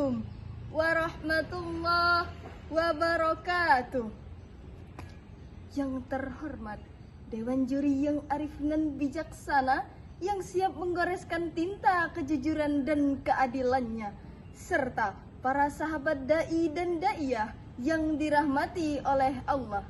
Assalamualaikum warahmatullahi wabarakatuh. Yang terhormat Dewan Juri yang arif dan bijaksana, yang siap menggoreskan tinta kejujuran dan keadilannya, serta para sahabat da'i dan da'iyah yang dirahmati oleh Allah.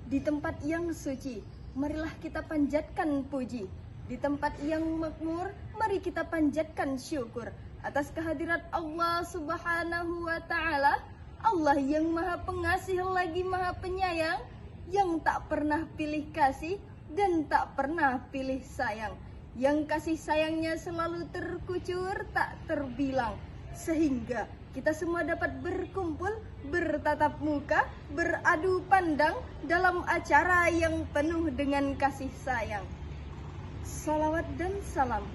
Di tempat yang suci, marilah kita panjatkan puji. Di tempat yang makmur, mari kita panjatkan syukur atas kehadirat Allah Subhanahu wa Ta'ala, Allah yang Maha Pengasih lagi Maha Penyayang, yang tak pernah pilih kasih dan tak pernah pilih sayang, yang kasih sayangnya selalu terkucur tak terbilang, sehingga kita semua dapat berkumpul, bertatap muka, beradu pandang dalam acara yang penuh dengan kasih sayang. Salawat dan salam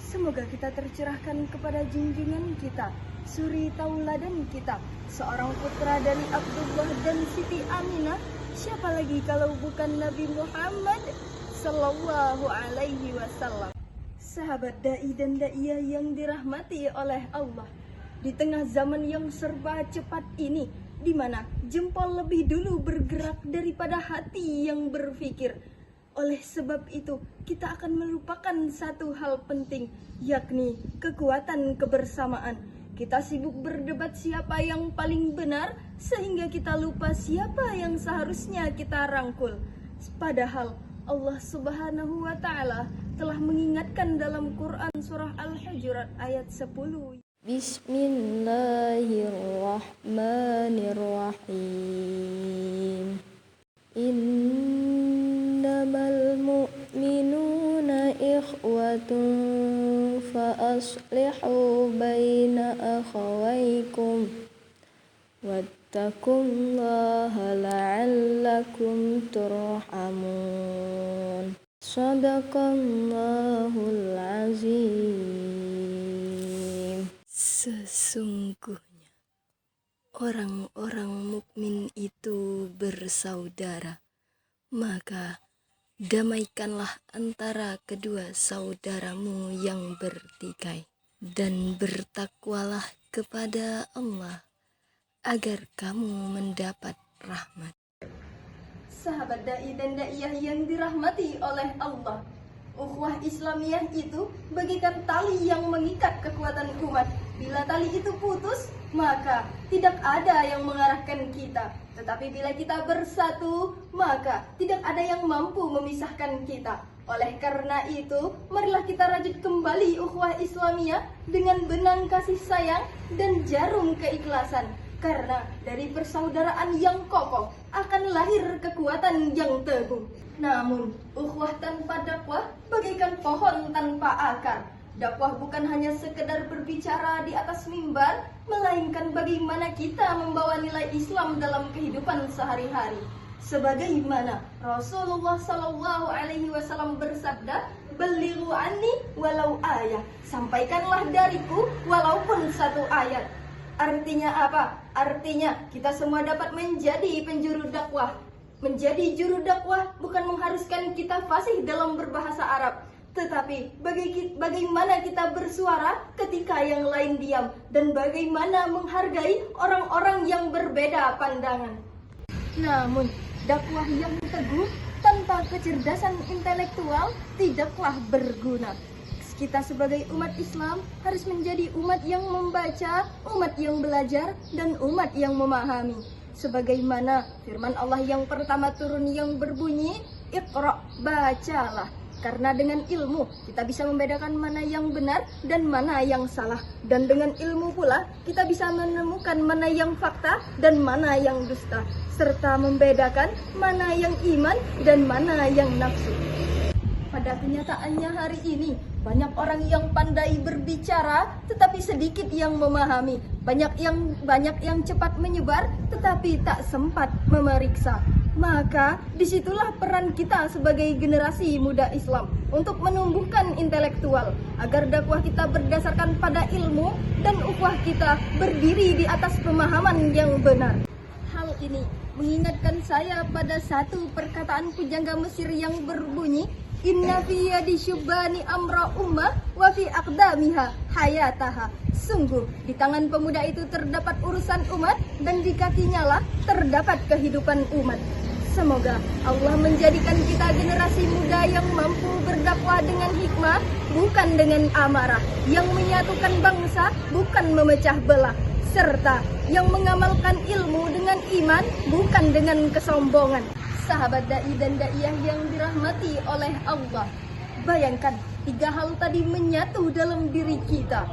semoga kita tercurahkan kepada junjungan kita, suri tauladan kita, seorang putra dari Abdullah dan Siti Aminah. Siapa lagi kalau bukan Nabi Muhammad sallallahu alaihi wasallam. Sahabat da'i dan da'iyah yang dirahmati oleh Allah. Di tengah zaman yang serba cepat ini, di mana jempol lebih dulu bergerak daripada hati yang berpikir. Oleh sebab itu, kita akan melupakan satu hal penting, yakni kekuatan kebersamaan. Kita sibuk berdebat siapa yang paling benar, sehingga kita lupa siapa yang seharusnya kita rangkul. Padahal Allah Subhanahu wa Ta'ala telah mengingatkan dalam Quran surah Al-Hujurat ayat 10. Bismillahirrahmanirrahim. Innamal mu'minuna ikhwatun fa aslihu baina akhawaykum wattaqullaha la'allakum turhamun. Shadaqallahul azim. Sesungguhnya orang-orang mukmin itu bersaudara, maka damaikanlah antara kedua saudaramu yang bertikai, dan bertakwalah kepada Allah agar kamu mendapat rahmat. Sahabat da'i dan da'iyah yang dirahmati oleh Allah, ukhuwah Islamiyah itu bagaikan tali yang mengikat kekuatan umat. Bila tali itu putus, maka tidak ada yang mengarahkan kita. Tetapi bila kita bersatu, maka tidak ada yang mampu memisahkan kita. Oleh karena itu, marilah kita rajut kembali ukhuwah Islamiyah dengan benang kasih sayang dan jarum keikhlasan. Karena dari persaudaraan yang kokoh akan lahir kekuatan yang teguh. Namun, ukhuwah tanpa dakwah bagaikan pohon tanpa akar. Dakwah bukan hanya sekedar berbicara di atas mimbar, melainkan bagaimana kita membawa nilai Islam dalam kehidupan sehari-hari. Sebagaimana Rasulullah sallallahu alaihi wasallam bersabda, "Ballighu anni walau ayat." Sampaikanlah dariku walaupun satu ayat. Artinya apa? Artinya kita semua dapat menjadi penjuru dakwah. Menjadi juru dakwah bukan mengharuskan kita fasih dalam berbahasa Arab, tetapi bagaimana kita bersuara ketika yang lain diam, dan bagaimana menghargai orang-orang yang berbeda pandangan. Namun, dakwah yang teguh tanpa kecerdasan intelektual tidaklah berguna. Kita sebagai umat Islam harus menjadi umat yang membaca, umat yang belajar, dan umat yang memahami. Sebagaimana firman Allah yang pertama turun yang berbunyi, Iqra, bacalah. Karena dengan ilmu kita bisa membedakan mana yang benar dan mana yang salah. Dan dengan ilmu pula kita bisa menemukan mana yang fakta dan mana yang dusta, serta membedakan mana yang iman dan mana yang nafsu. Pada kenyataannya hari ini, banyak orang yang pandai berbicara tetapi sedikit yang memahami. Banyak yang cepat menyebar tetapi tak sempat memeriksa. Maka disitulah peran kita sebagai generasi muda Islam untuk menumbuhkan intelektual agar dakwah kita berdasarkan pada ilmu dan ukhuwah kita berdiri di atas pemahaman yang benar. Hal ini mengingatkan saya pada satu perkataan pujangga Mesir yang berbunyi, Inna fi yadi syubbani amra ummah wa fi aqdamiha hayataha. Sungguh di tangan pemuda itu terdapat urusan umat, dan di kakinya lah terdapat kehidupan umat. Semoga Allah menjadikan kita generasi muda yang mampu berdakwah dengan hikmah, bukan dengan amarah, yang menyatukan bangsa, bukan memecah belah, serta yang mengamalkan ilmu dengan iman, bukan dengan kesombongan. Sahabat dai dan daiyah yang dirahmati oleh Allah, bayangkan 3 hal tadi menyatu dalam diri kita.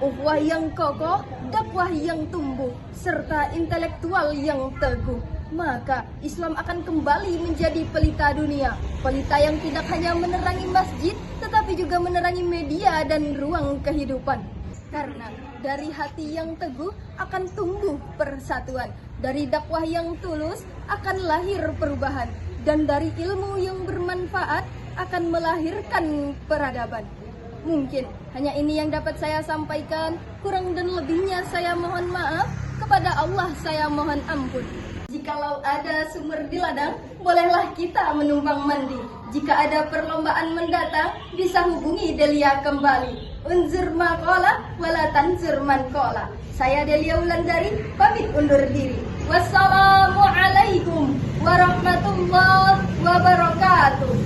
Ukhuwah yang kokoh, dakwah yang tumbuh, serta intelektual yang teguh. Maka Islam akan kembali menjadi pelita dunia, pelita yang tidak hanya menerangi masjid, tetapi juga menerangi media dan ruang kehidupan. Karena dari hati yang teguh akan tumbuh persatuan, dari dakwah yang tulus akan lahir perubahan, dan dari ilmu yang bermanfaat akan melahirkan peradaban. Mungkin hanya ini yang dapat saya sampaikan, kurang dan lebihnya saya mohon maaf, kepada Allah saya mohon ampun. Jikalau ada sumur di ladang, bolehlah kita menumpang mandi. Jika ada perlombaan mendatang, bisa hubungi Delia kembali. Unzur maqala wala tanzur man qala. Saya Delia Wulandari, pamit undur diri. Wassalamualaikum warahmatullahi wabarakatuh.